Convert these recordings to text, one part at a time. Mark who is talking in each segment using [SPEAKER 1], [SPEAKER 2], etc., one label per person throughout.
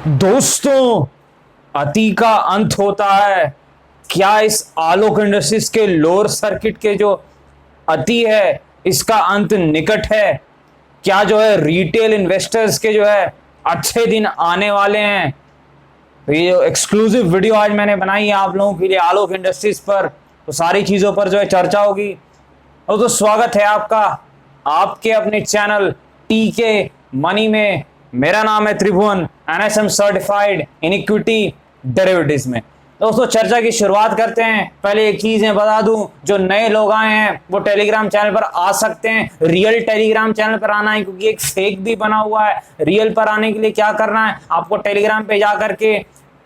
[SPEAKER 1] दोस्तों, अति का अंत होता है। क्या इस आलोक इंडस्ट्रीज के लोअर सर्किट के जो अति है इसका अंत निकट है? क्या जो है रिटेल इन्वेस्टर्स के जो है अच्छे दिन आने वाले हैं? तो ये जो एक्सक्लूसिव वीडियो आज मैंने बनाई है आप लोगों के लिए आलोक इंडस्ट्रीज पर, तो सारी चीजों पर जो है चर्चा होगी। और तो स्वागत है आपका आपके अपने चैनल टीके मनी में। मेरा नाम है Tribhuvan, NSM certified in equity derivatives में। दोस्तों, चर्चा की शुरुआत करते हैं। पहले एक चीज मैं बता दूं, जो नए लोग आए हैं वो टेलीग्राम चैनल पर आ सकते हैं। रियल टेलीग्राम चैनल पर आना है, क्योंकि एक फेक भी बना हुआ है। रियल पर आने के लिए क्या करना है, आपको टेलीग्राम पे जा करके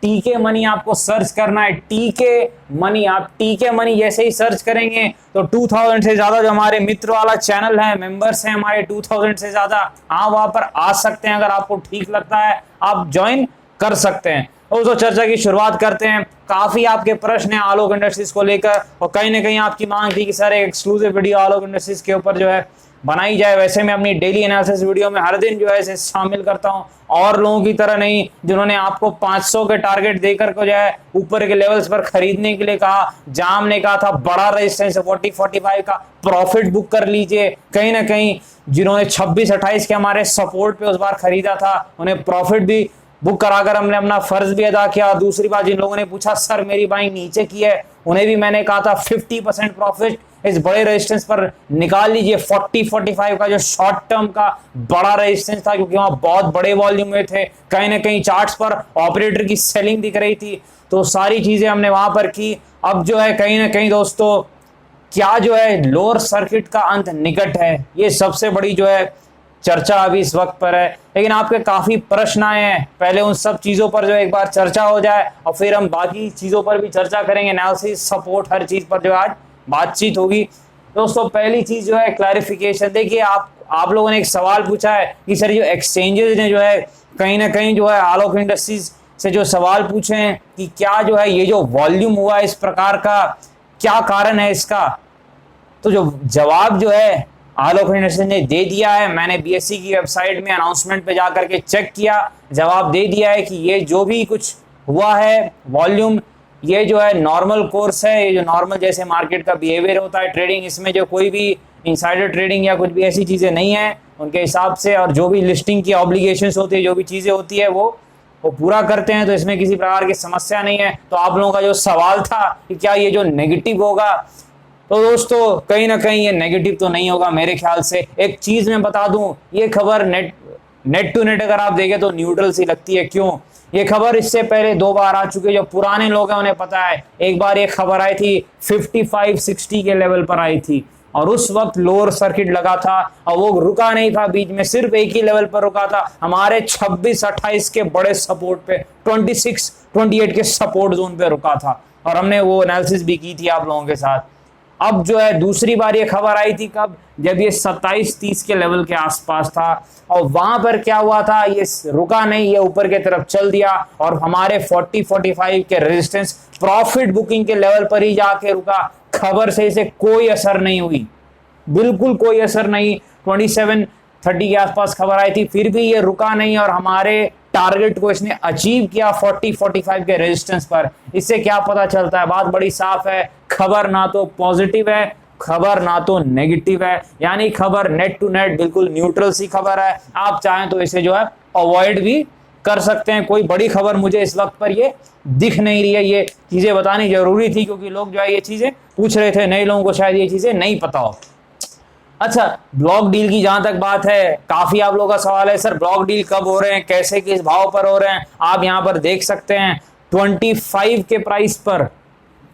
[SPEAKER 1] टीके मनी आपको सर्च करना है। टीके मनी, आप टीके मनी जैसे ही सर्च करेंगे तो 2000 से ज्यादा जो हमारे मित्र वाला चैनल है, मेंबर्स हैं हमारे 2000 से ज्यादा, आप वहां पर आ सकते हैं। अगर आपको ठीक लगता है आप ज्वाइन कर सकते हैं। तो चर्चा की शुरुआत करते हैं। काफी आपके प्रश्न है आलोक इंडस्ट्रीज को लेकर, और कहीं ना कहीं आपकी मांग थी कि सर एक एक्सक्लूसिव वीडियो आलोक इंडस्ट्रीज के ऊपर जो है बनाई जाए। वैसे मैं अपनी डेली एनालिसिस वीडियो में हर दिन जो है इसे शामिल करता हूं, और लोगों की तरह नहीं जिन्होंने आपको 500 के टारगेट देकर को जो है ऊपर के लेवल्स पर खरीदने के लिए कहा। जाम ने कहा था बड़ा रेजिस्टेंस 40-45 का प्रॉफिट बुक कर लीजिए। कहीं ना कहीं जिन्होंने 26-28 के हमारे सपोर्ट पे उस बार खरीदा था उन्हें प्रॉफिट भी बुक कराकर हमने अपना फर्ज भी अदा किया। दूसरी बात, जिन लोगों ने पूछा सर मेरी बाइंग नीचे की है, उन्हें भी मैंने कहा था 50% प्रॉफिट इस बड़े रेजिस्टेंस पर निकाल लीजिए। 40-45 का जो शॉर्ट टर्म का बड़ा रेजिस्टेंस था, क्योंकि वहां बहुत बड़े वॉल्यूम में थे। कहीं ना कहीं चार्ट्स पर ऑपरेटर की सेलिंग दिख रही थी, तो सारी चीजें हमने वहां पर की। अब जो है कहीं ना कहीं दोस्तों, क्या जो है लोअर सर्किट का अंत निकट है, ये सबसे बड़ी जो है चर्चा अभी इस वक्त पर है। लेकिन आपके काफी प्रश्न आए हैं, पहले उन सब चीजों पर जो एक बार चर्चा हो जाए और फिर हम बाकी चीजों पर भी चर्चा करेंगे। एनालिसिस, सपोर्ट, हर चीज पर जो आज बातचीत होगी। दोस्तों, पहली चीज जो है क्लैरिफिकेशन। देखिए, आप लोगों ने एक सवाल पूछा है कि सर जो एक्सचेंजेस ने जो है कहीं ना कहीं जो है आलोक इंडस्ट्रीज से जो सवाल पूछे हैं कि क्या जो है ये जो वॉल्यूम हुआ इस प्रकार का, क्या कारण है इसका, तो जो जवाब जो है आलोक इंडस्ट्रीज ने दे दिया है। मैंने बीएससी की वेबसाइट में अनाउंसमेंट पे जाकर के चेक किया, जवाब दे दिया है कि ये जो भी कुछ हुआ है वॉल्यूम, ये जो है नॉर्मल कोर्स है। ये जो नॉर्मल जैसे मार्केट का बिहेवियर होता है ट्रेडिंग, इसमें जो कोई भी इनसाइडर ट्रेडिंग या कुछ भी ऐसी चीजें नहीं है उनके हिसाब से। और जो भी लिस्टिंग की ऑब्लिगेशंस होती है, जो भी चीजें होती है वो पूरा करते हैं, तो इसमें किसी प्रकार की समस्या नहीं है। तो आप लोगों का जो सवाल था कि क्या ये जो नेगेटिव होगा, तो दोस्तों कहीं ना कहीं ये नेगेटिव तो नहीं होगा मेरे ख्याल से। एक चीज मैं बता दूं, ये खबर नेट टू नेट अगर आप देखें तो न्यूट्रल सी लगती है। क्यों? ये खबर इससे पहले 2 बार आ चुकी है। जो पुराने लोग हैं उन्हें पता है, एक बार ये खबर आई थी 55-60 के लेवल पर आई थी, और उस वक्त लोअर सर्किट लगा था और वो रुका नहीं था बीच में, सिर्फ एक ही लेवल पर रुका था, हमारे 26-28 के बड़े सपोर्ट पे, 26-28 के सपोर्ट जोन पे रुका था, और हमने वो एनालिसिस भी की थी आप लोगों के साथ। अब जो है दूसरी बार ये खबर आई थी कब, जब ये 27-30 के लेवल के आसपास था, और वहां पर क्या हुआ था, ये रुका नहीं, ये ऊपर की तरफ चल दिया और हमारे 40-45 के रेजिस्टेंस प्रॉफिट बुकिंग के लेवल पर ही जाके रुका। खबर से इसे कोई असर नहीं हुई, बिल्कुल कोई असर नहीं। 27-30 के आसपास खबर आई थी, फिर भी ये रुका नहीं और हमारे टारगेट को इसने अचीव किया 40-45 के रेजिस्टेंस पर। इससे क्या पता चलता है, बात बड़ी साफ है, खबर ना तो पॉजिटिव है, खबर ना तो नेगेटिव है, यानी खबर नेट टू नेट बिल्कुल न्यूट्रल सी खबर है। आप चाहें तो इसे जो है अवॉइड भी कर सकते हैं। कोई बड़ी खबर मुझे इस वक्त पर ये दिख नहीं रही है। ये चीजें बतानी जरूरी थी, क्योंकि लोग जो है ये चीजें पूछ रहे थे, नए लोगों को शायद ये चीजें नहीं पता हो। अच्छा, ब्लॉक डील की जहां तक बात है, काफी आप लोगों का सवाल है सर ब्लॉक डील कब हो रहे हैं, कैसे, किस भाव पर हो रहे हैं। आप यहां पर देख सकते हैं 25 के प्राइस पर,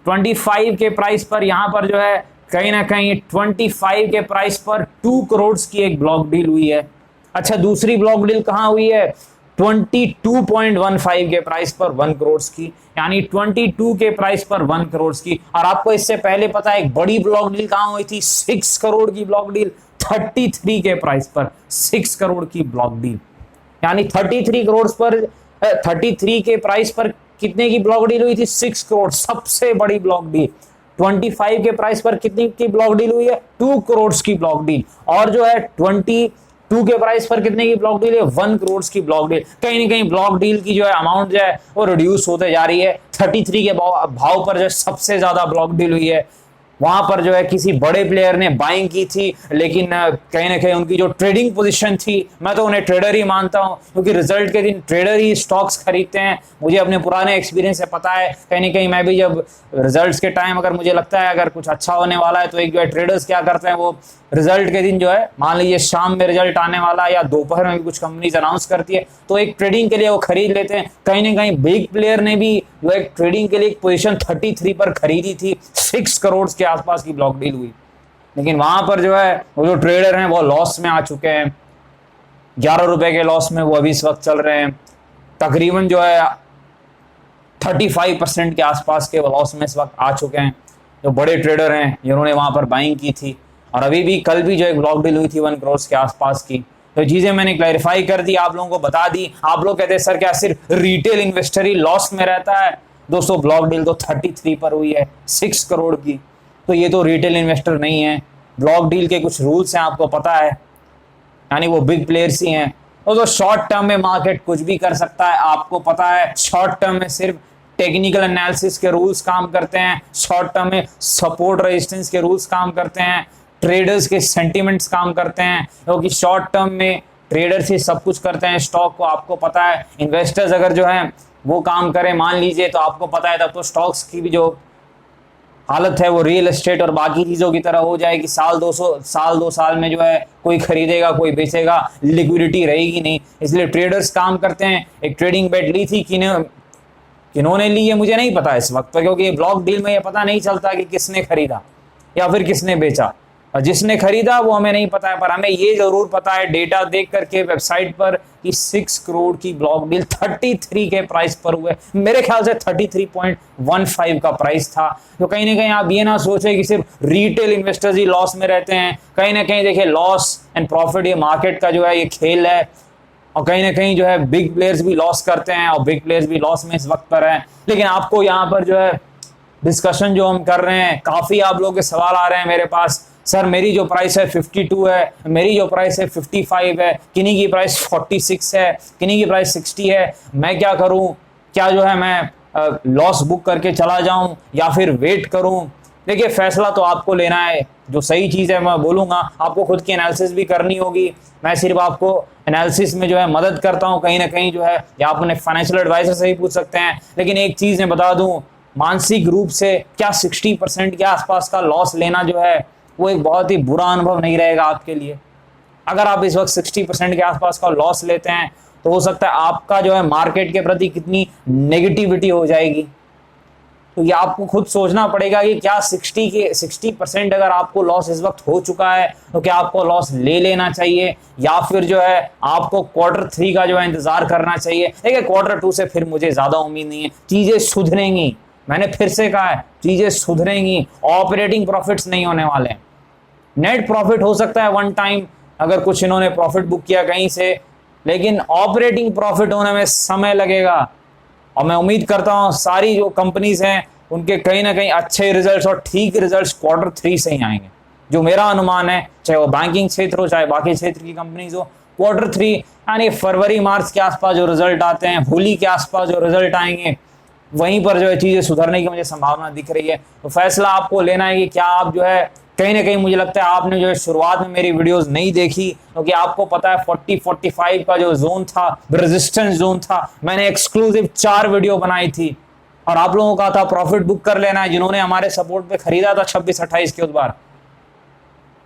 [SPEAKER 1] 25 के प्राइस पर यहां पर जो है कहीं ना कहीं 25 के प्राइस पर 2 करोड़ की एक ब्लॉक डील हुई है। अच्छा, दूसरी ब्लॉक डील कहां हुई है, 22.15 के प्राइस पर 1 करोड़ की, यानी 22 के प्राइस पर 1 करोड़ की। और आपको इससे पहले पता है एक बड़ी ब्लॉक डील कहां हुई थी, 6 करोड़ की ब्लॉक डील, 33 के प्राइस पर 6 करोड़ की ब्लॉक डील, यानी 33 करोड़ पर 33 के प्राइस पर कितने की ब्लॉक डील हुई थी, 6 करोड़, सबसे बड़ी ब्लॉक डील। 25 के प्राइस पर कितनी की ब्लॉक डील हुई है, 2 करोड़ की ब्लॉक डील। और जो है 22 2 के प्राइस पर कितने की ब्लॉक डील है? 1 करोड़ की ब्लॉक डील। कहीं ना कहीं ब्लॉक डील की जो है अमाउंट जो है वो रिड्यूस होते जा रही है। 33 के भाव पर जो सबसे ज्यादा ब्लॉक डील हुई है, वहां पर जो है किसी बड़े प्लेयर ने बाइंग की थी, लेकिन कहीं ना कहीं उनकी जो ट्रेडिंग पोजीशन थी, मैं तो उन्हें ट्रेडर ही मानता हूं, क्योंकि रिजल्ट के दिन ट्रेडर ही स्टॉक्स खरीदते हैं। मुझे अपने पुराने एक्सपीरियंस से पता है, कहीं ना कहीं मैं भी जब रिजल्ट्स के टाइम अगर मुझे लगता है अगर कुछ अच्छा होने वाला है, तो एक जो है ट्रेडर्स क्या करते हैं, वो रिजल्ट के दिन जो है, मान लीजिए शाम में रिजल्ट आने वाला है या दोपहर में भी कुछ कंपनीज अनाउंस करती है, तो एक ट्रेडिंग के लिए वो खरीद लेते हैं। कहीं ना कहीं बिग प्लेयर ने भी जो एक ट्रेडिंग के लिए एक पोजीशन 33 पर खरीदी थी, 6 करोड़ के आसपास की ब्लॉक डील हुई। लेकिन वहां पर जो है वो जो ट्रेडर हैं वो लॉस में आ चुके हैं, 11 रुपए के लॉस में वो अभी इस वक्त चल रहे हैं। तकरीबन जो है 35% के आसपास के लॉस में इस वक्त आ चुके हैं जो बड़े ट्रेडर हैं जिन्होंने वहां पर बाइंग की थी। और अभी भी कल भी जो एक ब्लॉक डील हुई थी 1 करोड़ के आसपास की। तो चीजें मैंने क्लैरिफाई कर दी, आप लोगों को बता दी। आप लोग कहते हैं सर क्या सिर्फ रिटेल इन्वेस्टर ही लॉस में रहता है? दोस्तों ब्लॉक डील तो 33 पर हुई है 6 करोड़ की, तो ये तो रिटेल इन्वेस्टर नहीं है। ब्लॉक डील के कुछ रूल्स हैं, आपको पता है, यानी वो बिग प्लेयर्स ही हैं। तो शॉर्ट टर्म में मार्केट कुछ भी कर सकता है, आपको पता है। शॉर्ट टर्म में सिर्फ टेक्निकल एनालिसिस के रूल्स काम करते हैं, शॉर्ट टर्म में सपोर्ट रेजिस्टेंस के रूल्स काम करते हैं, ट्रेडर्स के सेंटिमेंट्स काम करते हैं, क्योंकि शॉर्ट टर्म में ट्रेडर्स ही सब कुछ करते हैं स्टॉक को, आपको पता है। इन्वेस्टर्स अगर जो है वो काम करें मान लीजिए, तो आपको पता है तब तो स्टॉक्स की भी जो हालत है वो रियल एस्टेट और बाकी चीजों की तरह हो जाएगी। साल 2 साल में जो है कोई खरीदेगा कोई बेचेगा, लिक्विडिटी रहेगी नहीं। इसलिए ट्रेडर्स काम करते हैं। एक ट्रेडिंग बेट ली थी, किन्होंने ली है मुझे नहीं पता इस वक्त, क्योंकि ब्लॉक डील में ये पता नहीं चलता कि किसने खरीदा या फिर किसने बेचा, और जिसने खरीदा वो हमें नहीं पता है। पर हमें ये जरूर पता है डेटा देख करके वेबसाइट पर कि 6 करोड़ की ब्लॉक डील 33 के प्राइस पर हुए। मेरे ख्याल से 33.15 का प्राइस था। तो कहीं ना कहीं आप ये ना सोचे कि सिर्फ रिटेल इन्वेस्टर्स ही लॉस में रहते हैं। कहीं ना कहीं देखिए लॉस एंड प्रॉफिट ये मार्केट का जो है ये खेल है, और कहीं ना कहीं जो है बिग प्लेयर्स भी लॉस करते हैं और बिग प्लेयर्स भी लॉस में इस वक्त पर हैं। लेकिन आपको यहाँ पर जो है डिस्कशन जो हम कर रहे हैं, काफी आप लोगों के सवाल आ रहे हैं मेरे पास, सर मेरी जो प्राइस है 52 है, मेरी जो प्राइस है 55 है, किन्हीं की प्राइस 46 है, किन्हीं की प्राइस 60 है, मैं क्या करूं? क्या जो है मैं लॉस बुक करके चला जाऊं या फिर वेट करूं? देखिए फैसला तो आपको लेना है, जो सही चीज़ है मैं बोलूँगा। आपको खुद की एनालिसिस भी करनी होगी, मैं सिर्फ आपको एनालिसिस में जो है मदद करता हूँ कहीं ना कहीं जो है, या आप अपने फाइनेंशियल एडवाइजर से ही पूछ सकते हैं। लेकिन एक चीज़ मैं बता दूँ, मानसिक रूप से क्या 60% के आसपास का लॉस लेना जो है वो एक बहुत ही बुरा अनुभव नहीं रहेगा आपके लिए। अगर आप इस वक्त 60% के आसपास का लॉस लेते हैं तो हो सकता है आपका जो है मार्केट के प्रति कितनी नेगेटिविटी हो जाएगी। तो ये आपको खुद सोचना पड़ेगा कि क्या 60% अगर आपको लॉस इस वक्त हो चुका है तो क्या आपको लॉस ले लेना चाहिए, या फिर जो है आपको Q3 का जो है इंतजार करना चाहिए। देखिए Q2 से फिर मुझे ज्यादा उम्मीद नहीं है, चीजें सुधरेंगी। मैंने फिर से कहा है चीजें सुधरेंगी, ऑपरेटिंग प्रॉफिट्स नहीं होने वाले हैं। नेट प्रॉफिट हो सकता है वन टाइम अगर कुछ इन्होंने प्रॉफिट बुक किया कहीं से, लेकिन ऑपरेटिंग प्रॉफिट होने में समय लगेगा। और मैं उम्मीद करता हूं सारी जो कंपनीज हैं उनके कहीं ना कहीं अच्छे रिजल्ट्स और ठीक रिजल्ट्स Q3 से ही आएंगे, जो मेरा अनुमान है। चाहे वो बैंकिंग क्षेत्र हो चाहे बाकी क्षेत्र की कंपनीज हो, Q3 यानी फरवरी मार्च के आसपास जो रिजल्ट आते हैं, होली के आसपास जो रिजल्ट आएंगे, वहीं पर जो है चीजें सुधरने की मुझे संभावना दिख रही है। तो फैसला आपको लेना है कि क्या आप जो है, कहीं ना कहीं मुझे लगता है आपने जो है शुरुआत में मेरी वीडियोस नहीं देखी, क्योंकि आपको पता है 40-45 का जो जोन था, रेजिस्टेंस जोन था, मैंने एक्सक्लूसिव 4 वीडियो बनाई थी और आप लोगों का था प्रॉफिट बुक कर लेना है। जिन्होंने हमारे सपोर्ट पे खरीदा था 26-28 के उस बार,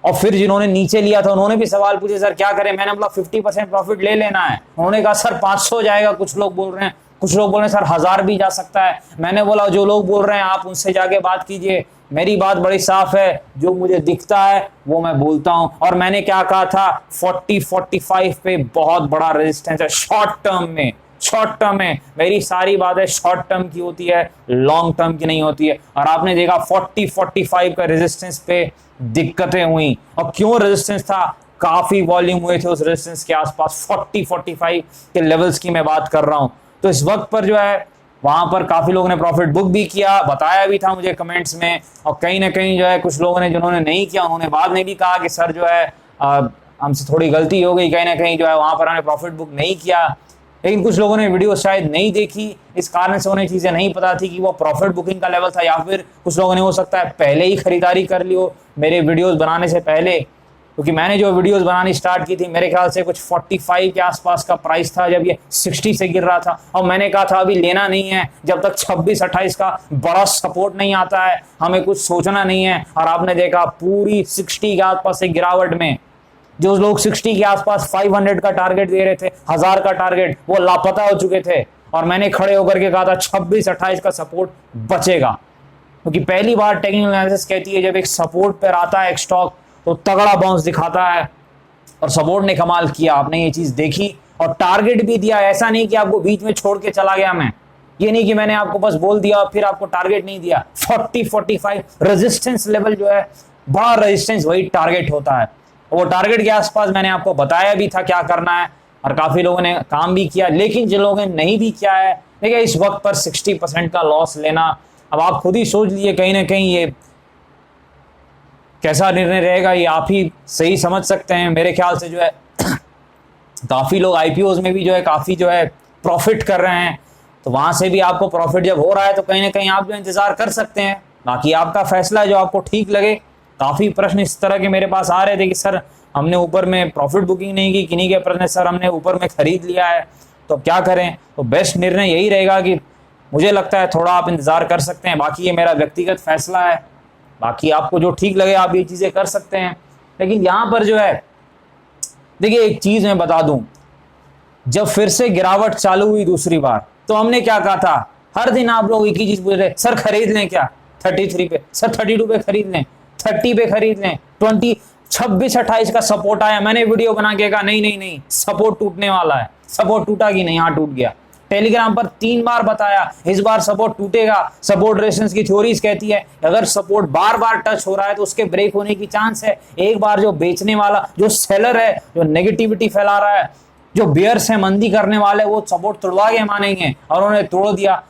[SPEAKER 1] और फिर जिन्होंने नीचे लिया था उन्होंने भी सवाल पूछे सर क्या करें। मैंने बोला 50% प्रॉफिट ले लेना है। उन्होंने कहा सर 500 जाएगा, कुछ लोग बोल रहे हैं, कुछ लोग बोल रहे हैं सर 1000 भी जा सकता है। मैंने बोला जो लोग बोल रहे हैं आप उनसे जाके बात कीजिए, मेरी बात बड़ी साफ है, जो मुझे दिखता है वो मैं बोलता हूं। और मैंने क्या कहा था, 40-45 पे बहुत बड़ा रेजिस्टेंस है शॉर्ट टर्म में। शॉर्ट टर्म में मेरी सारी बातें शॉर्ट टर्म की होती है, लॉन्ग टर्म की नहीं होती है। और आपने देखा 40-45 का रेजिस्टेंस पे दिक्कतें हुई। और क्यों रेजिस्टेंस था, काफी वॉल्यूम हुए थे उस रेजिस्टेंस के आसपास। 40-45 के लेवल्स की मैं बात कर रहा हूं। तो इस वक्त पर जो है वहां पर काफी लोगों ने प्रॉफिट बुक भी किया, बताया भी था मुझे कमेंट्स में। और कहीं ना कहीं जो है कुछ लोगों ने जिन्होंने नहीं किया उन्होंने बाद में भी कहा कि सर जो है हमसे थोड़ी गलती हो गई, कहीं ना कहीं जो है वहां पर हमने प्रॉफिट बुक नहीं किया। लेकिन कुछ लोगों ने वीडियो शायद नहीं देखी, इस कारण से उन्हें चीज़ें नहीं पता थी कि वो प्रॉफिट बुकिंग का लेवल था, या फिर कुछ लोगों ने हो सकता है पहले ही खरीदारी कर ली हो मेरे वीडियोस बनाने से पहले। क्योंकि मैंने जो वीडियोस बनानी स्टार्ट की थी मेरे ख्याल से कुछ 45 के आसपास का प्राइस था जब ये 60 से गिर रहा था, और मैंने कहा था अभी लेना नहीं है, जब तक 26-28 का बड़ा सपोर्ट नहीं आता है हमें कुछ सोचना नहीं है। और आपने देखा पूरी 60 के आसपास से गिरावट में जो लोग 60 के आसपास 500 का टारगेट दे रहे थे, 1000 का टारगेट, वो लापता हो चुके थे। और मैंने खड़े होकर के कहा था 26-28 का सपोर्ट बचेगा, क्योंकि पहली बार टेक्निकल एनालिसिस कहती है जब एक सपोर्ट पर आता है एक स्टॉक तो तगड़ा बाउंस दिखाता है, और सपोर्ट ने कमाल किया। आपने ये चीज देखी और टारगेट भी दिया, ऐसा नहीं कि आपको बीच में छोड़ के चला गया मैं, ये नहीं कि मैंने आपको बस बोल दिया और फिर आपको टारगेट नहीं दिया। 40-45 रेजिस्टेंस लेवल जो है, बड़ा रेजिस्टेंस वही टारगेट होता है। वो टारगेट के आसपास मैंने आपको बताया भी था क्या करना है, और काफी लोगों ने काम भी किया। लेकिन जिन लोगों ने नहीं भी किया है, देखिए इस वक्त पर 60% का लॉस लेना, अब आप खुद ही सोच लीजिए कहीं ना कहीं ये कैसा निर्णय रहेगा, ये आप ही सही समझ सकते हैं। मेरे ख्याल से जो है काफी लोग आईपीओज में भी जो है काफी जो है प्रॉफिट कर रहे हैं, तो वहां से भी आपको प्रॉफिट जब हो रहा है तो कहीं ना कहीं आप जो इंतजार कर सकते हैं। बाकी आपका फैसला है जो आपको ठीक लगे। काफी प्रश्न इस तरह के मेरे पास आ रहे थे कि सर हमने ऊपर में प्रॉफिट बुकिंग नहीं की, किन्हीं के प्रश्न सर हमने ऊपर में खरीद लिया है तो क्या करें। तो बेस्ट निर्णय यही रहेगा कि मुझे लगता है थोड़ा आप इंतजार कर सकते हैं। बाकी ये मेरा व्यक्तिगत फैसला है, बाकी आपको जो ठीक लगे आप ये चीजें कर सकते हैं। लेकिन यहां पर जो है देखिए एक चीज मैं बता दूं, जब फिर से गिरावट चालू हुई दूसरी बार तो हमने क्या कहा था, हर दिन आप लोग एक ही चीज पूछ रहे, सर खरीद लें क्या 33 पे, सर 32 पे खरीद लें, 30 पे खरीद लें, 26-28 का सपोर्ट आया, मैंने वीडियो बना के कहा नहीं नहीं नहीं सपोर्ट टूटने वाला है। सपोर्ट टूटा कि नहीं? हाँ टूट गया। टेलीग्राम पर 3 बार बताया इस बार सपोर्ट टूटेगा। सपोर्ट रेजिस्टेंस की थ्योरीज कहती है अगर सपोर्ट बार बार टच हो रहा है तो उसके ब्रेक होने की चांस है। एक बार जो बेचने वाला जो सेलर है, जो नेगेटिविटी फैला रहा है, जो बियर्स है, मंदी करने वाले, वो सपोर्ट तोड़वा के मानेंगे, और उन्होंने तोड़ दिया।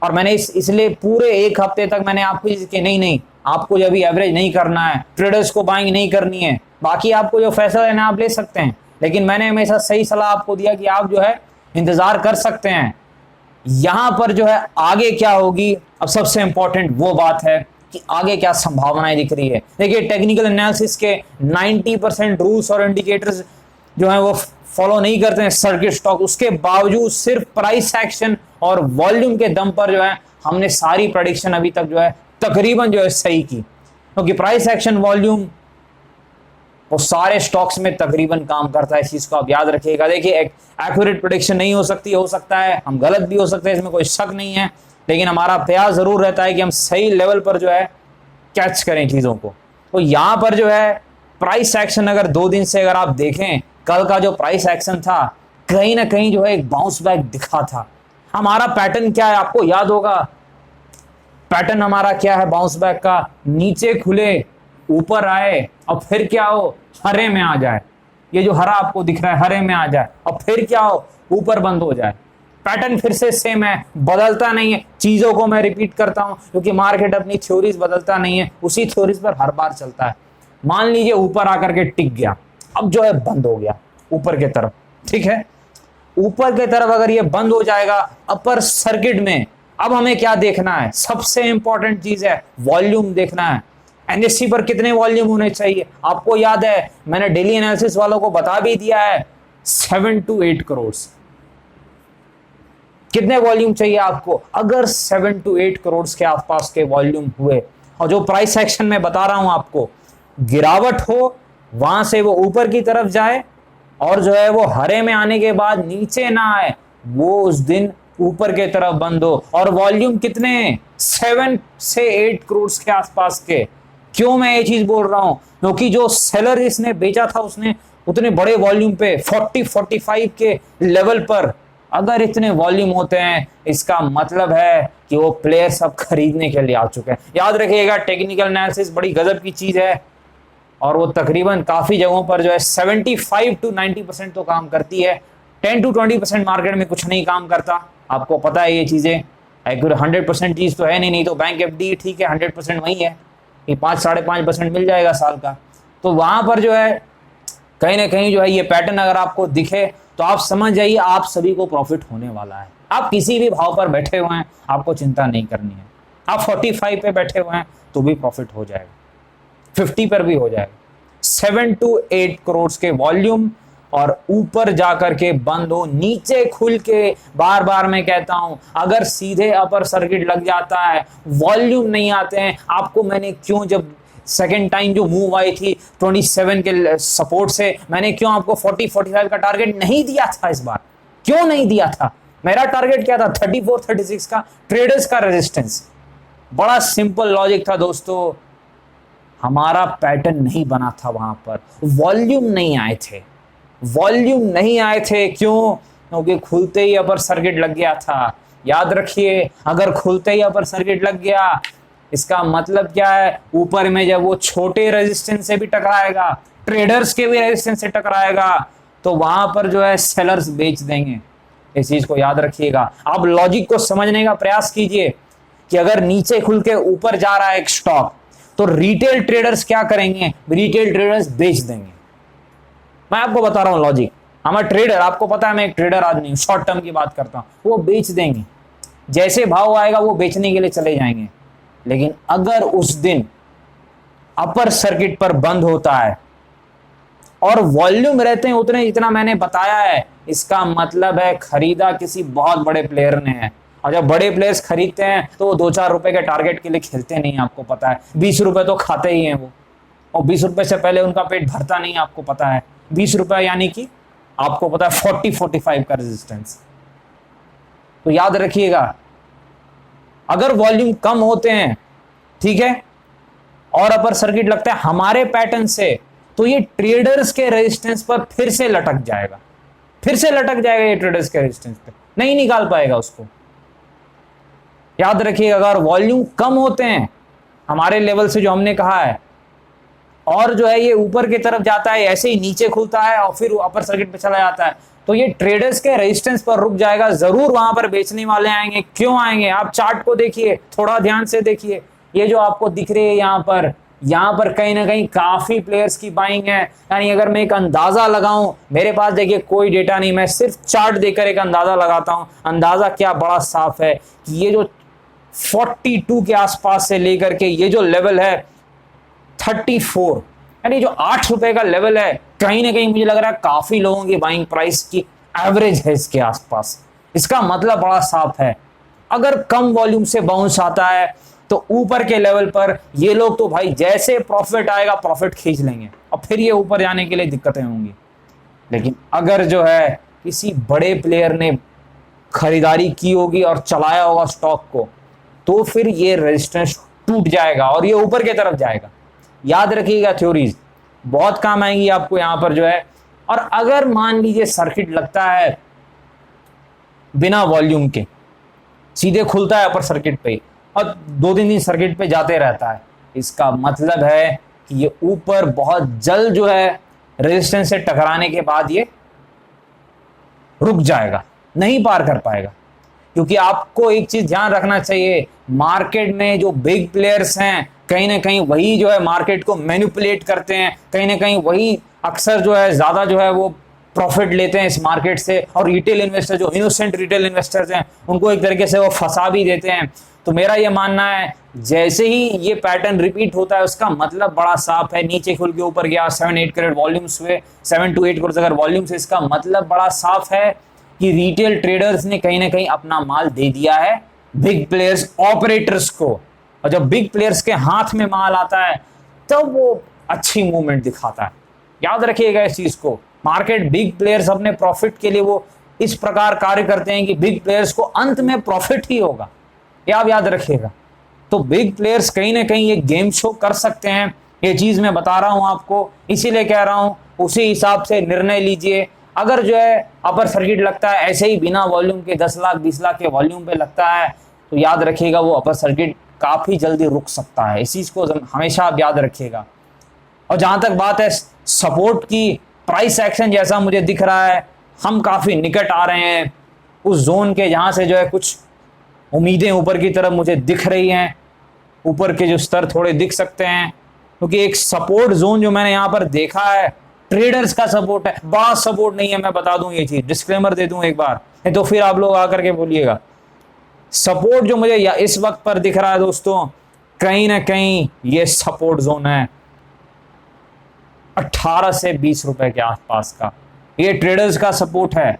[SPEAKER 1] और मैंने इसलिए पूरे 1 हफ्ते तक मैंने आपको कि नहीं आपको जब भी एवरेज नहीं करना है, ट्रेडर्स को बाइंग नहीं करनी है, बाकी आपको जो फैसला लेना आप ले सकते हैं। लेकिन मैंने हमेशा सही सलाह आपको दिया कि आप जो है इंतजार कर सकते हैं। यहां पर जो है आगे क्या होगी, अब सबसे इंपॉर्टेंट वो बात है कि आगे क्या संभावनाएं दिख रही है। देखिए टेक्निकल एनालिसिस के 90% रूल्स और इंडिकेटर्स जो है वो फॉलो नहीं करते हैं सर्किट स्टॉक, उसके बावजूद सिर्फ प्राइस एक्शन और वॉल्यूम के दम पर जो है हमने सारी प्रेडिक्शन अभी तक जो है तकरीबन जो है सही की, क्योंकि प्राइस एक्शन वॉल्यूम वो सारे स्टॉक्स में तकरीबन काम करता है। इस चीज को आप याद रखिएगा। देखिए एक्यूरेट प्रेडिक्शन नहीं हो सकती, हो सकता है हम गलत भी हो सकते हैं, इसमें कोई शक नहीं है, लेकिन हमारा प्रयास जरूर रहता है कि हम सही लेवल पर जो है कैच करें चीजों को। तो यहां पर जो है प्राइस एक्शन अगर 2 दिन से अगर आप देखें, कल का जो प्राइस एक्शन था कहीं ना कहीं जो है एक बाउंस बैक दिखा था। हमारा पैटर्न क्या है आपको याद होगा, पैटर्न हमारा क्या है बाउंस बैक का, नीचे खुले ऊपर आए और फिर क्या हो हरे में आ जाए, ये जो हरा आपको दिख रहा है हरे में आ जाए, और फिर क्या हो ऊपर बंद हो जाए। पैटर्न फिर से सेम है, बदलता नहीं है। चीजों को मैं रिपीट करता हूं क्योंकि मार्केट अपनी थ्योरीज बदलता नहीं है, उसी थ्योरीज पर हर बार चलता है। मान लीजिए ऊपर आकर के टिक गया, अब जो है बंद हो गया ऊपर के तरफ, ठीक है, ऊपर के तरफ अगर ये बंद हो जाएगा अपर सर्किट में, अब हमें क्या देखना है, सबसे इंपॉर्टेंट चीज है वॉल्यूम देखना है। एनएससी पर कितने वॉल्यूम होने चाहिए आपको याद है, मैंने डेली एनालिसिस वालों को बता भी दिया है 7 to 8 करोड़। कितने वॉल्यूम चाहिए आपको, अगर 7 to 8 करोड़ के आसपास के वॉल्यूम हुए, और जो प्राइस एक्शन में बता रहा हूं आपको, गिरावट हो, वहां से वो ऊपर की तरफ जाए और जो है वो हरे में आने के बाद नीचे ना आए, वो उस दिन ऊपर के तरफ बंद हो। और वॉल्यूम कितने, 7 से 8 करोड़ के आसपास के। क्यों मैं ये चीज बोल रहा हूं, क्योंकि जो सेलर इसने बेचा था उसने उतने बड़े वॉल्यूम पे 40-45 के लेवल पर, अगर इतने वॉल्यूम होते हैं इसका मतलब है कि वो प्लेयर सब खरीदने के लिए आ चुके हैं। याद रखिएगा टेक्निकल एनालिसिस बड़ी गजब की चीज है, और वो तकरीबन काफी जगहों पर जो है 75 to 90% तो काम करती है, 10 to 20% मार्केट में कुछ नहीं काम करता। आपको पता है ये चीजें, 100% चीज तो है नहीं तो बैंक एफडी ठीक है 100% वही है, ये 5-5.5% मिल जाएगा साल का। तो वहां पर जो है कहीं ना कहीं जो है ये पैटर्न अगर आपको दिखे तो आप समझ जाइए आप सभी को प्रॉफिट होने वाला है। आप किसी भी भाव पर बैठे हुए हैं, आपको चिंता नहीं करनी है। आप 45 पे बैठे हुए हैं तो भी प्रॉफिट हो जाएगा, 50 पर भी हो जाएगा। 7 to 8 करोड़ के वॉल्यूम और ऊपर जाकर के बंद हो, नीचे खुल के, बार बार मैं कहता हूं, अगर सीधे अपर सर्किट लग जाता है, वॉल्यूम नहीं आते हैं आपको। मैंने क्यों जब सेकेंड टाइम जो मूव आई थी 27 के सपोर्ट से, मैंने क्यों आपको 40-45 का टारगेट नहीं दिया था इस बार? क्यों नहीं दिया था? मेरा टारगेट क्या था? 34-36 का ट्रेडर्स का रेजिस्टेंस। बड़ा सिंपल लॉजिक था दोस्तों, हमारा पैटर्न नहीं बना था, वहां पर वॉल्यूम नहीं आए थे। वॉल्यूम नहीं आए थे क्यों? क्योंकि खुलते ही अपर सर्किट लग गया था। याद रखिए, अगर खुलते ही अपर सर्किट लग गया, इसका मतलब क्या है? ऊपर में जब वो छोटे रेजिस्टेंस से भी टकराएगा, ट्रेडर्स के भी रेजिस्टेंस से टकराएगा, तो वहां पर जो है सेलर्स बेच देंगे। इस चीज को याद रखिएगा। आप लॉजिक को समझने का प्रयास कीजिए कि अगर नीचे खुल के ऊपर जा रहा है एक स्टॉक, तो रिटेल ट्रेडर्स क्या करेंगे? रिटेल ट्रेडर्स बेच देंगे। मैं आपको बता रहा हूं लॉजिक। हमारा ट्रेडर, आपको पता है मैं एक ट्रेडर आदमी हूं, शॉर्ट टर्म की बात करता हूं, वो बेच देंगे। जैसे भाव आएगा वो बेचने के लिए चले जाएंगे। लेकिन अगर उस दिन अपर सर्किट पर बंद होता है और वॉल्यूम रहते हैं उतने जितना मैंने बताया है, इसका मतलब है खरीदा किसी बहुत बड़े प्लेयर ने है। और जब बड़े प्लेयर्स खरीदते हैं तो वो 2-4 रुपए के टारगेट के लिए खेलते नहीं, आपको पता है। 20 रुपए तो खाते ही हैं वो, और 20 रुपए से पहले उनका पेट भरता नहीं, आपको पता है। 20 रुपए यानी कि आपको पता है 40-45 का रेजिस्टेंस। तो याद रखिएगा, अगर वॉल्यूम कम होते हैं, ठीक है, और अपर सर्किट लगता है हमारे पैटर्न से, तो ये ट्रेडर्स के रेजिस्टेंस पर फिर से लटक जाएगा। फिर से लटक जाएगा ये ट्रेडर्स के रेजिस्टेंस पे, नहीं निकाल पाएगा उसको। याद रखिएगा, अगर वॉल्यूम कम होते हैं हमारे लेवल से, जो हमने कहा है, और जो है ये ऊपर की तरफ जाता है, ऐसे ही नीचे खुलता है और फिर अपर सर्किट पे चला जाता है, तो ये ट्रेडर्स के रेजिस्टेंस पर रुक जाएगा। जरूर वहां पर बेचने वाले आएंगे। क्यों आएंगे? आप चार्ट को देखिए, थोड़ा ध्यान से देखिए। ये जो आपको दिख रही है यहाँ पर कहीं ना कहीं काफी प्लेयर्स की बाइंग है। यानी अगर मैं एक अंदाजा लगाऊं, मेरे पास देखिए कोई डेटा नहीं, मैं सिर्फ चार्ट देखकर एक अंदाजा लगाता हूं। अंदाजा क्या बड़ा साफ है कि ये जो 42 के आसपास से लेकर के ये जो लेवल है 34, यानी जो 8 रुपए का लेवल है, कहीं ना कहीं मुझे लग रहा है काफी लोगों की बाइंग प्राइस की एवरेज है इसके आसपास। इसका मतलब बड़ा साफ है, अगर कम वॉल्यूम से बाउंस आता है तो ऊपर के लेवल पर ये लोग तो भाई जैसे प्रॉफिट आएगा प्रॉफिट खींच लेंगे और फिर ये ऊपर जाने के लिए दिक्कतें होंगी। लेकिन अगर जो है किसी बड़े प्लेयर ने खरीदारी की होगी और चलाया होगा स्टॉक को, तो फिर ये रेजिस्टेंस टूट जाएगा और ये ऊपर की तरफ जाएगा। याद रखिएगा, थ्योरीज बहुत काम आएंगी आपको यहां पर जो है। और अगर मान लीजिए सर्किट लगता है बिना वॉल्यूम के, सीधे खुलता है अपर सर्किट पे और 2-3 दिन सर्किट पे जाते रहता है, इसका मतलब है कि ये ऊपर बहुत जल्द जो है रेजिस्टेंस से टकराने के बाद ये रुक जाएगा, नहीं पार कर पाएगा। क्योंकि आपको एक चीज ध्यान रखना चाहिए, मार्केट में जो बिग प्लेयर्स हैं कहीं ना कहीं वही जो है मार्केट को मैनिपुलेट करते हैं, कहीं ना कहीं वही अक्सर जो है ज्यादा जो है वो प्रॉफिट लेते हैं इस मार्केट से। और रिटेल इन्वेस्टर, जो इनोसेंट रिटेल इन्वेस्टर्स हैं, उनको एक तरीके से वो फंसा भी देते हैं। तो मेरा ये मानना है, जैसे ही ये पैटर्न रिपीट होता है उसका मतलब बड़ा साफ है, नीचे खुल के ऊपर गया, 7-8 करोड़ वॉल्यूम्स हुए, 7 to 8 करोड़ अगर वॉल्यूम्स, इसका मतलब बड़ा साफ है कि रिटेल ट्रेडर्स ने कहीं ना कहीं अपना माल दे दिया है बिग प्लेयर्स ऑपरेटर्स को। और जब बिग प्लेयर्स के हाथ में माल आता है तब तो वो अच्छी मूवमेंट दिखाता है। याद रखिएगा इस चीज को, मार्केट बिग प्लेयर्स अपने प्रॉफिट के लिए वो इस प्रकार कार्य करते हैं कि बिग प्लेयर्स को अंत में प्रॉफिट ही होगा, ये आप याद रखिएगा। तो बिग प्लेयर्स कहीं ना कहीं ये गेम शो कर सकते हैं, ये चीज मैं बता रहा हूं आपको, इसीलिए कह रहा हूं उसी हिसाब से निर्णय लीजिए। अगर जो है अपर सर्किट लगता है ऐसे ही बिना वॉल्यूम के 10 लाख 20 लाख के वॉल्यूम पे लगता है, तो याद रखिएगा वो अपर सर्किट काफी जल्दी रुक सकता है। इस चीज को हमेशा आप याद रखिएगा। और जहां तक बात है सपोर्ट की, प्राइस एक्शन जैसा मुझे दिख रहा है, हम काफी निकट आ रहे हैं उस जोन के जहां से जो है कुछ उम्मीदें ऊपर की तरफ मुझे दिख रही हैं, ऊपर के जो स्तर थोड़े दिख सकते हैं। क्योंकि एक सपोर्ट जोन जो मैंने यहाँ पर देखा है ट्रेडर्स का सपोर्ट है, बड़ा सपोर्ट नहीं है, मैं बता दूं ये चीज, डिस्क्लेमर दे दूं एक बार, नहीं तो फिर आप लोग आकर के बोलिएगा। सपोर्ट जो मुझे इस वक्त पर दिख रहा है दोस्तों, कहीं ना कहीं ये सपोर्ट जोन है 18 से 20 रुपए के आसपास का, ये ट्रेडर्स का सपोर्ट है,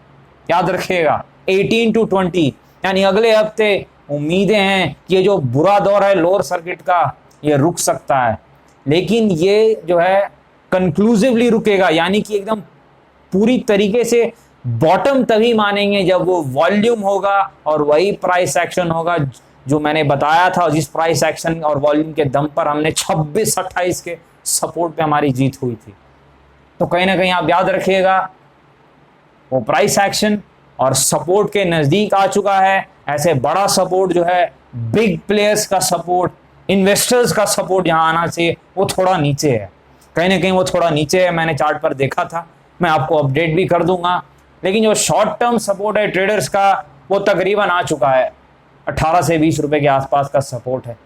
[SPEAKER 1] याद रखिएगा। 18 to 20 यानी अगले हफ्ते उम्मीदें हैं कि ये जो बुरा दौर है लोअर सर्किट का ये रुक सकता है, लेकिन ये जो है कंक्लूसिवली रुकेगा, यानी कि एकदम पूरी तरीके से बॉटम तभी मानेंगे जब वो वॉल्यूम होगा और वही प्राइस एक्शन होगा जो मैंने बताया था, जिस प्राइस एक्शन और वॉल्यूम के दम पर हमने 26-28 के सपोर्ट पे हमारी जीत हुई थी। तो कहीं ना कहीं आप याद रखिएगा वो प्राइस एक्शन और सपोर्ट के नजदीक आ चुका है। ऐसे बड़ा सपोर्ट जो है, बिग प्लेयर्स का सपोर्ट, इन्वेस्टर्स का सपोर्ट जहां आना चाहिए वो थोड़ा नीचे है, कहीं ना कहीं वो थोड़ा नीचे है, मैंने चार्ट पर देखा था, मैं आपको अपडेट भी कर दूंगा। लेकिन जो शॉर्ट टर्म सपोर्ट है ट्रेडर्स का वो तकरीबन आ चुका है, 18 से 20 रुपए के आसपास का सपोर्ट है।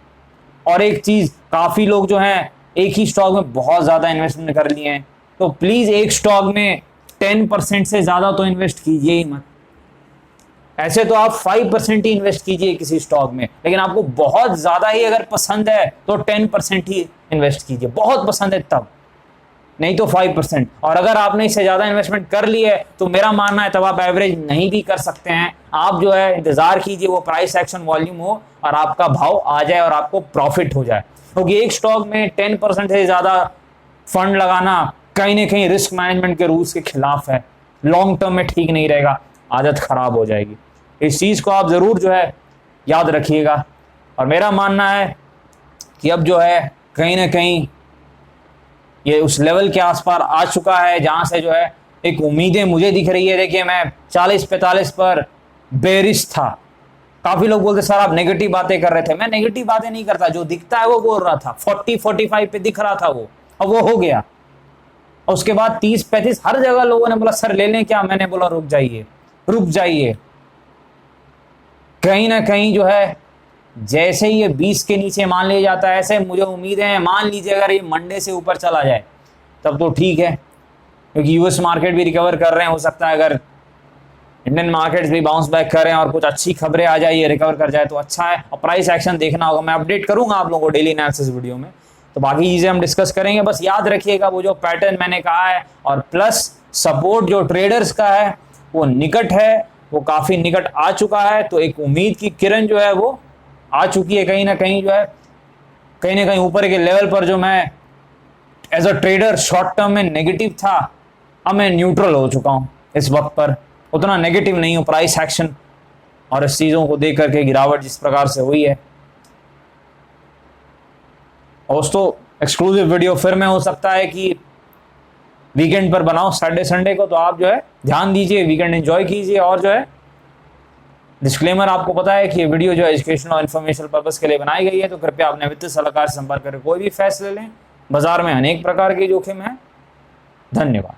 [SPEAKER 1] और एक चीज, काफी लोग जो हैं एक ही स्टॉक में बहुत ज्यादा इन्वेस्टमेंट कर लिए हैं, तो प्लीज एक स्टॉक में 10% से ज्यादा तो इन्वेस्ट कीजिए ही मत। ऐसे तो आप 5% ही इन्वेस्ट कीजिए किसी स्टॉक में, लेकिन आपको बहुत ज्यादा ही अगर पसंद है तो 10% ही इन्वेस्ट कीजिए, बहुत पसंद है तब, नहीं तो 5%। और अगर आपने इससे ज्यादा इन्वेस्टमेंट कर ली है तो मेरा मानना है तब आप एवरेज नहीं भी कर सकते हैं। आप जो है इंतजार कीजिए वो प्राइस एक्शन वॉल्यूम हो और आपका भाव आ जाए और आपको प्रॉफिट हो जाए, क्योंकि एक स्टॉक में 10% से ज्यादा फंड लगाना कहीं ना कहीं रिस्क मैनेजमेंट के रूल्स के खिलाफ है, लॉन्ग टर्म में ठीक नहीं रहेगा, आदत खराब हो जाएगी। इस चीज को आप जरूर जो है याद रखिएगा। और मेरा मानना है कि अब जो है कहीं ना कहीं ये उस लेवल के आसपास आ चुका है जहां से जो है एक उम्मीदें मुझे दिख रही है। देखिए मैं 40-45 पर बेरिश था, काफी लोग बोलते सर आप नेगेटिव बातें कर रहे थे, मैं नेगेटिव बातें नहीं करता, जो दिखता है वो बोल रहा था। 40-45 पे दिख रहा था वो, अब वो हो गया। और उसके बाद 30-35 हर जगह लोगों ने बोला सर ले लें क्या, मैंने बोला रुक जाइए रुक जाइए। कहीं ना कहीं जो है जैसे ही ये 20 के नीचे मान लिया जाता है, ऐसे मुझे उम्मीद है, मान लीजिए अगर ये मंडे से ऊपर चला जाए तब तो ठीक है, क्योंकि यूएस मार्केट भी रिकवर कर रहे हैं, हो सकता है अगर इंडियन मार्केट्स भी बाउंस बैक करें और कुछ अच्छी खबरें आ जाए, ये रिकवर कर जाए तो अच्छा है। और प्राइस एक्शन देखना होगा, मैं अपडेट करूंगा आप लोगों को डेली एनालिसिस वीडियो में, तो बाकी चीजें हम डिस्कस करेंगे। बस याद रखिएगा वो जो पैटर्न मैंने कहा है, और प्लस सपोर्ट जो ट्रेडर्स का है वो निकट है, वो काफी निकट आ चुका है। तो एक उम्मीद की किरण जो है वो आ चुकी है, कहीं ना कहीं जो है कहीं ना कहीं ऊपर के लेवल पर। जो मैं as a trader short term में नेगेटिव था, अब मैं न्यूट्रल हो चुका हूं इस वक्त पर, उतना नेगेटिव नहीं हूं। प्राइस एक्शन और इस चीजों को देख करके गिरावट जिस प्रकार से हुई है, दोस्तों एक्सक्लूसिव वीडियो फिर में हो सकता है कि वीकेंड पर बनाओ, सैटरडे संडे को, तो आप जो है ध्यान दीजिए, वीकेंड एंजॉय कीजिए। और जो है डिस्क्लेमर आपको पता है कि ये वीडियो जो है एजुकेशनल और इन्फॉर्मेशनल पर्पस के लिए बनाई गई है, तो कृपया अपने वित्तीय सलाहकार से संपर्क करें कोई भी फैसले लें। बाजार में अनेक प्रकार के जोखिम है। धन्यवाद।